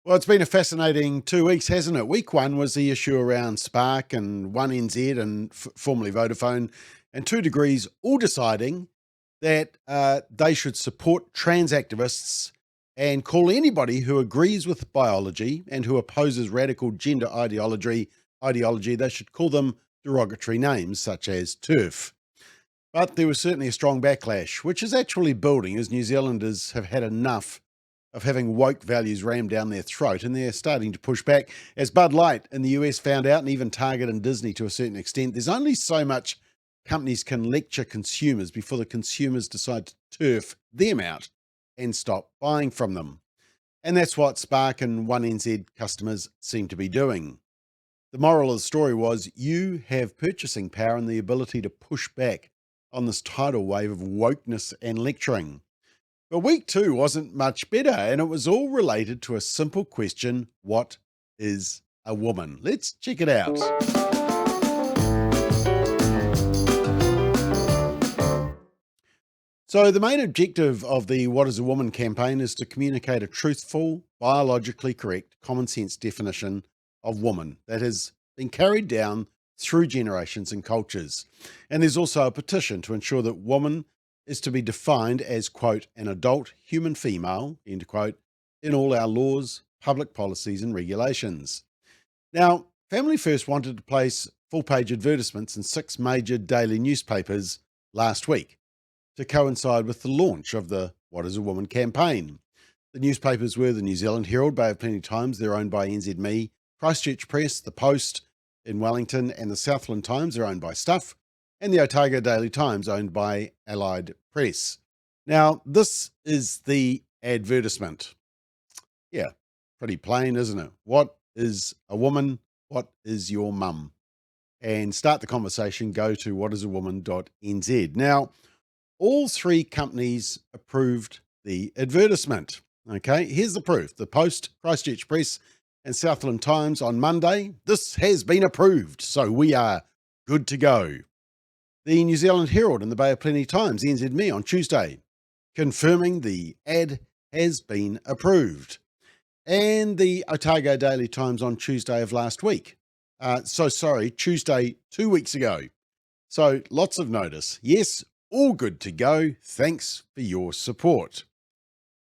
Well, it's been a fascinating 2 weeks, hasn't it? Week one was the issue around Spark and 1NZ and formerly Vodafone and 2 Degrees all deciding that they should support trans activists and call anybody who agrees with biology and who opposes radical gender ideology, they should call them derogatory names such as TERF. But there was certainly a strong backlash, which is actually building as New Zealanders have had enough of having woke values rammed down their throat, and they're starting to push back. As Bud Light in the US found out, and even Target and Disney to a certain extent, there's only so much companies can lecture consumers before the consumers decide to turf them out and stop buying from them. And that's what Spark and 1NZ customers seem to be doing. The moral of the story was you have purchasing power and the ability to push back on this tidal wave of wokeness and lecturing. But week two wasn't much better, and it was all related to a simple question: what is a woman? Let's check it out. So, the main objective of the What is a Woman campaign is to communicate a truthful, biologically correct, common sense definition of woman that has been carried down through generations and cultures. And there's also a petition to ensure that woman is to be defined as, quote, an adult human female, end quote, in all our laws, public policies, and regulations. Now, Family First wanted to place full page advertisements in 6 major daily newspapers last week to coincide with the launch of the What is a Woman campaign. The newspapers were the New Zealand Herald, Bay of Plenty Times, they're owned by NZME, Christchurch Press, the Post in Wellington, and the Southland Times, they're owned by Stuff, and the Otago Daily Times, owned by Allied Press. Now, this is the advertisement. Yeah, pretty plain, isn't it? What is a woman? What is your mum? And start the conversation, go to whatisawoman.nz. Now, all 3 companies approved the advertisement. Okay, here's the proof. The Post, Christchurch Press, and Southland Times on Monday. This has been approved, so we are good to go. The New Zealand Herald and the Bay of Plenty Times, NZME, on Tuesday, confirming the ad has been approved. And the Otago Daily Times on Tuesday of last week. Tuesday 2 weeks ago. So lots of notice. Yes, all good to go. Thanks for your support.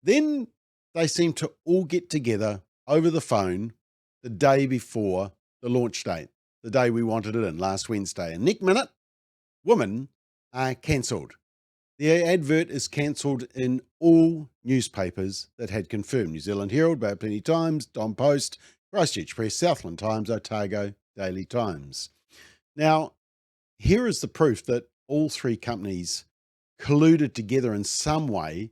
Then they seem to all get together over the phone the day before the launch date, the day we wanted it in, last Wednesday. And next minute, women are cancelled. The advert is cancelled in all newspapers that had confirmed: New Zealand Herald, Bay of Plenty Times, Don Post, Christchurch Press, Southland Times, Otago Daily Times. Now, here is the proof that all 3 companies colluded together in some way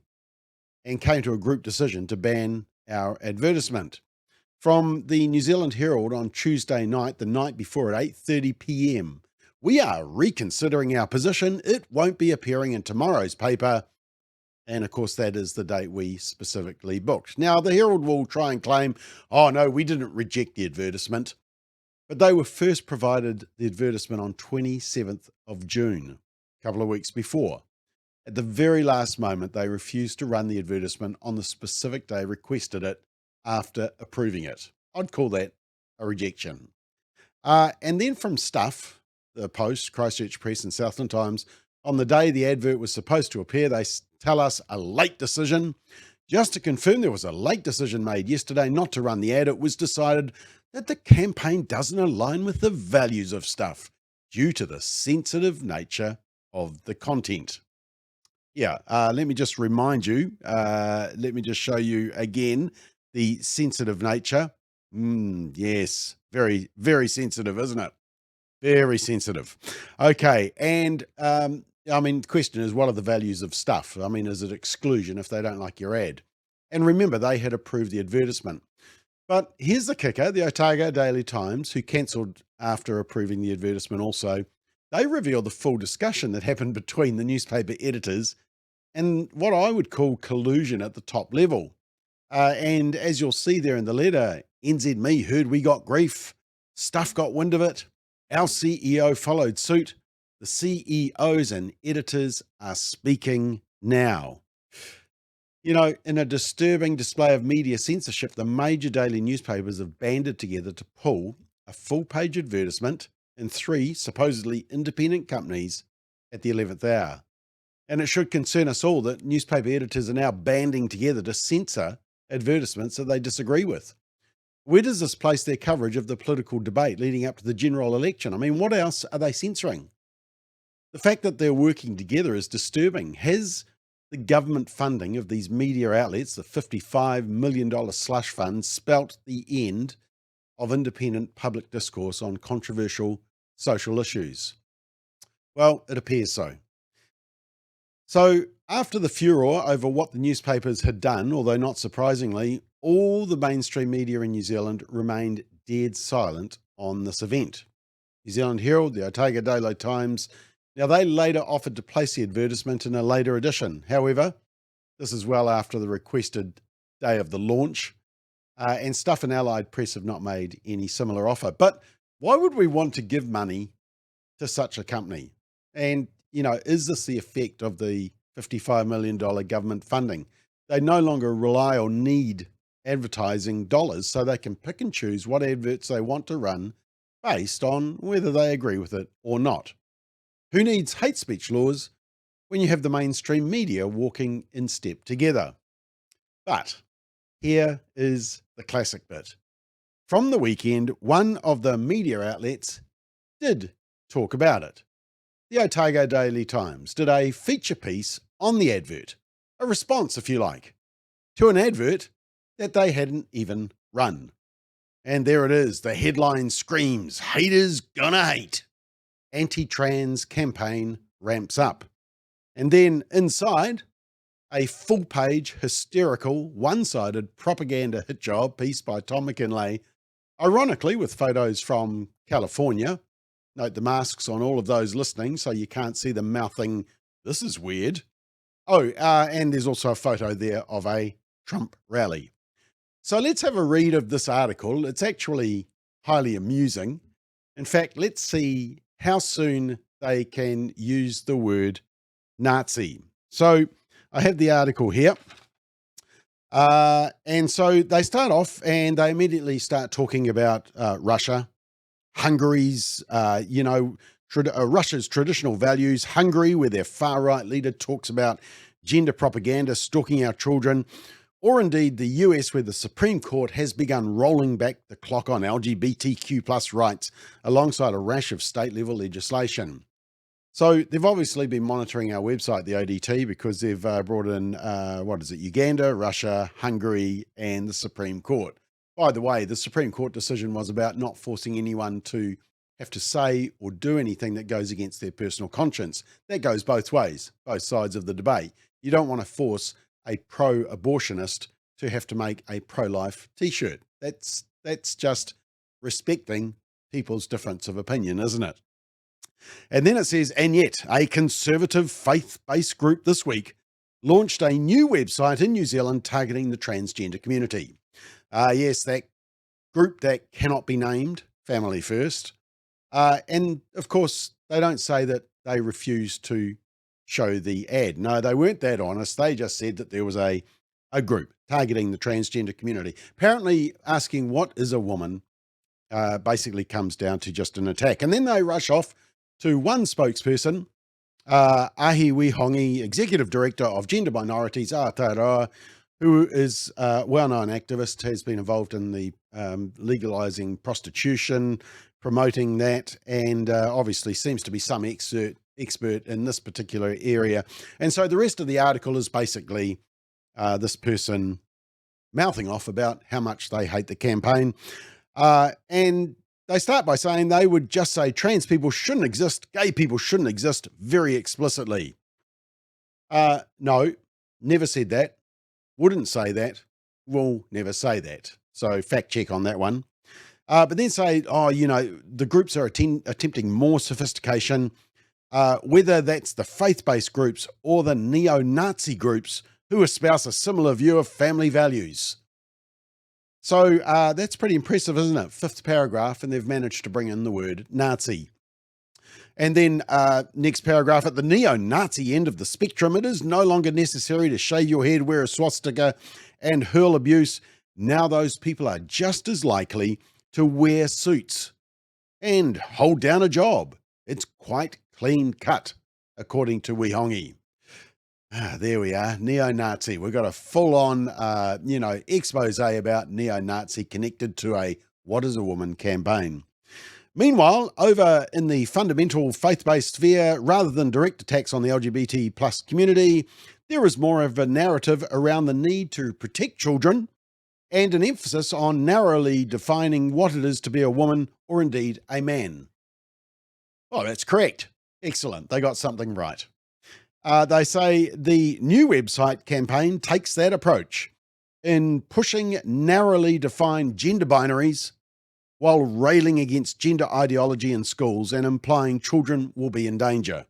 and came to a group decision to ban our advertisement. From the New Zealand Herald on Tuesday night, the night before at 8:30 p.m, we are reconsidering our position. It won't be appearing in tomorrow's paper. And of course, that is the date we specifically booked. Now, the Herald will try and claim, oh no, we didn't reject the advertisement. But they were first provided the advertisement on 27th of June, a couple of weeks before. At the very last moment, they refused to run the advertisement on the specific day requested it after approving it. I'd call that a rejection. And then from Stuff, the Post, Christchurch Press, and Southland Times, on the day the advert was supposed to appear, they tell us a late decision. Just to confirm, there was a late decision made yesterday not to run the ad. It was decided that the campaign doesn't align with the values of Stuff due to the sensitive nature of the content. Yeah, let me just remind you, let me just show you again the sensitive nature. Yes, very, very sensitive, isn't it? Very sensitive. Okay, and the question is, what are the values of Stuff? Is it exclusion if they don't like your ad? And remember, they had approved the advertisement. But here's the kicker: the Otago Daily Times, who cancelled after approving the advertisement also, they revealed the full discussion that happened between the newspaper editors and what I would call collusion at the top level. And as you'll see there in the letter, NZME heard we got grief. Stuff got wind of it. Our CEO followed suit. The CEOs and editors are speaking now. In a disturbing display of media censorship, the major daily newspapers have banded together to pull a full page advertisement in three supposedly independent companies at the 11th hour. And it should concern us all that newspaper editors are now banding together to censor advertisements that they disagree with. Where does this place their coverage of the political debate leading up to the general election? I mean, what else are they censoring? The fact that they're working together is disturbing. Has the government funding of these media outlets, the $55 million slush fund, spelt the end of independent public discourse on controversial social issues? Well, it appears so. So after the furor over what the newspapers had done, although not surprisingly, all the mainstream media in New Zealand remained dead silent on this event. New Zealand Herald, the Otago Daily Times, now they later offered to place the advertisement in a later edition. However, this is well after the requested day of the launch, and Stuff and Allied Press have not made any similar offer. But why would we want to give money to such a company? And, is this the effect of the $55 million government funding? They no longer rely or need advertising dollars, so they can pick and choose what adverts they want to run based on whether they agree with it or not. Who needs hate speech laws when you have the mainstream media walking in step together? But here is the classic bit. From the weekend, one of the media outlets did talk about it. The Otago Daily Times did a feature piece on the advert, a response, if you like, to an advert that they hadn't even run. And there it is. The headline screams, "Haters gonna hate. Anti-trans campaign ramps up." And then inside, a full-page, hysterical, one-sided propaganda hit job piece by Tom McKinlay, ironically with photos from California. Note the masks on all of those listening so you can't see them mouthing, "This is weird." And there's also a photo there of a Trump rally. So let's have a read of this article. It's actually highly amusing. In fact, let's see how soon they can use the word Nazi. So I have the article here. And so they start off and they immediately start talking about Russia, Hungary's, Russia's traditional values, Hungary, where their far-right leader talks about gender propaganda, stalking our children, or indeed the US, where the Supreme Court has begun rolling back the clock on LGBTQ plus rights alongside a rash of state-level legislation. So they've obviously been monitoring our website, the ODT, because they've brought in, Uganda, Russia, Hungary, and the Supreme Court. By the way, the Supreme Court decision was about not forcing anyone to have to say or do anything that goes against their personal conscience. That goes both ways, both sides of the debate. You don't want to force a pro-abortionist to have to make a pro-life t-shirt. That's just respecting people's difference of opinion, isn't it? And then it says, and yet a conservative faith-based group this week launched a new website in New Zealand targeting the transgender community. Yes, that group that cannot be named, Family First. And of course, they don't say that they refused to show the ad. No, they weren't that honest. They just said that there was a group targeting the transgender community. Apparently asking what is a woman basically comes down to just an attack. And then they rush off to one spokesperson, Ahi Wihongi, Executive Director of Gender Minorities, Aotearoa, who is a well-known activist, has been involved in the legalizing prostitution, promoting that, and obviously seems to be some expert in this particular area. And so the rest of the article is basically this person mouthing off about how much they hate the campaign. And they start by saying they would just say trans people shouldn't exist, gay people shouldn't exist, very explicitly. No, never said that. Wouldn't say that. Will never say that. So fact check on that one. But then say, the groups are attempting more sophistication, whether that's the faith-based groups or the neo-Nazi groups who espouse a similar view of family values. So that's pretty impressive, isn't it? Fifth paragraph, and they've managed to bring in the word Nazi. And then next paragraph, at the neo-Nazi end of the spectrum, it is no longer necessary to shave your head, wear a swastika, and hurl abuse. Now those people are just as likely to wear suits and hold down a job. It's quite clean cut, according to Wihongi. There we are, neo-Nazi. We've got a full-on, expose about neo-Nazi connected to a What is a Woman campaign. Meanwhile, over in the fundamental faith-based sphere, rather than direct attacks on the LGBT plus community, there is more of a narrative around the need to protect children and an emphasis on narrowly defining what it is to be a woman or indeed a man. Oh, that's correct. Excellent. They got something right. They say the new website campaign takes that approach in pushing narrowly defined gender binaries while railing against gender ideology in schools and implying children will be in danger.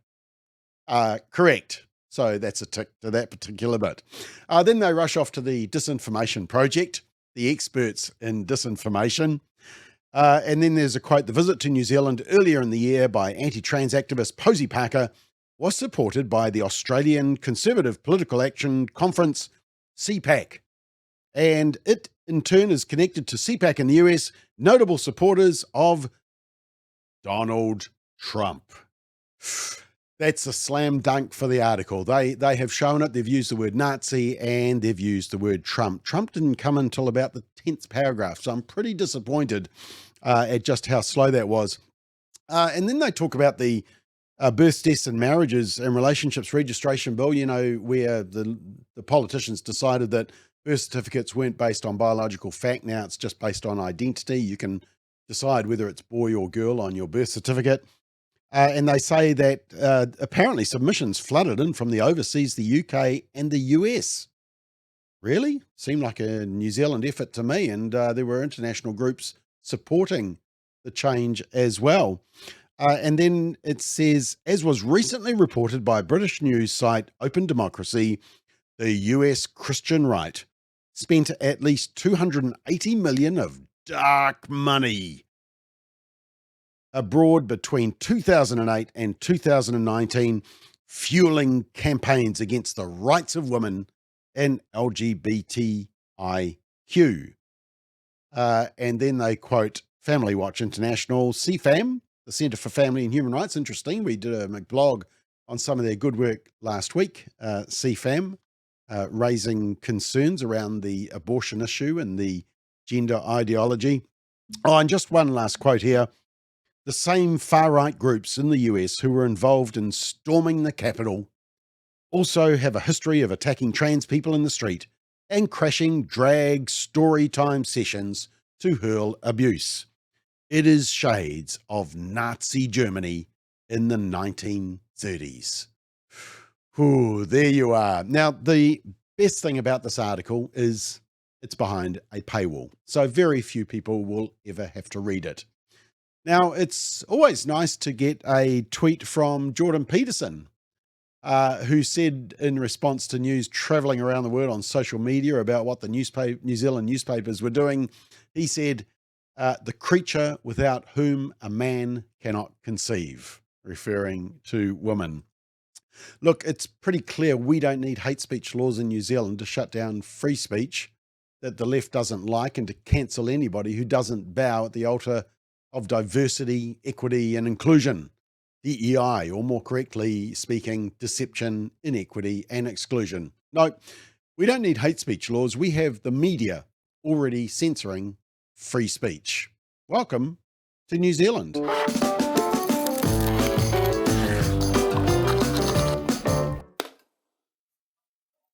Correct. So that's a tick to that particular bit. Then they rush off to the disinformation project, the experts in disinformation. And then there's a quote, the visit to New Zealand earlier in the year by anti-trans activist Posey Parker was supported by the Australian Conservative Political Action Conference, CPAC. And it, in turn, is connected to CPAC in the US, notable supporters of Donald Trump. That's a slam dunk for the article. They have shown it. They've used the word Nazi and they've used the word Trump. Trump didn't come until about the 10th paragraph, so I'm pretty disappointed at just how slow that was. And then they talk about the births, deaths, and marriages and relationships registration bill, where the politicians decided that birth certificates weren't based on biological fact. Now it's just based on identity. You can decide whether it's boy or girl on your birth certificate. And they say that apparently submissions flooded in from the overseas, the UK and the US. Really? Seemed like a New Zealand effort to me. And there were international groups supporting the change as well. And then it says, as was recently reported by British news site Open Democracy, the US Christian right spent at least $280 million of dark money abroad between 2008 and 2019, fueling campaigns against the rights of women and LGBTIQ. And then they quote Family Watch International, CFAM, the Centre for Family and Human Rights. Interesting. We did a McBLOG on some of their good work last week. CFAM raising concerns around the abortion issue and the gender ideology. Oh, and just one last quote here. The same far-right groups in the US who were involved in storming the Capitol also have a history of attacking trans people in the street and crashing drag story time sessions to hurl abuse. It is shades of Nazi Germany in the 1930s. Ooh, there you are. Now, the best thing about this article is it's behind a paywall, so very few people will ever have to read it. Now, it's always nice to get a tweet from Jordan Peterson, who said in response to news traveling around the world on social media about what the New Zealand newspapers were doing, he said, the creature without whom a man cannot conceive, referring to women. Look, it's pretty clear we don't need hate speech laws in New Zealand to shut down free speech that the left doesn't like and to cancel anybody who doesn't bow at the altar of diversity, equity, and inclusion, DEI, or more correctly speaking, deception, inequity, and exclusion. No, we don't need hate speech laws. We have the media already censoring free speech. Welcome to New Zealand.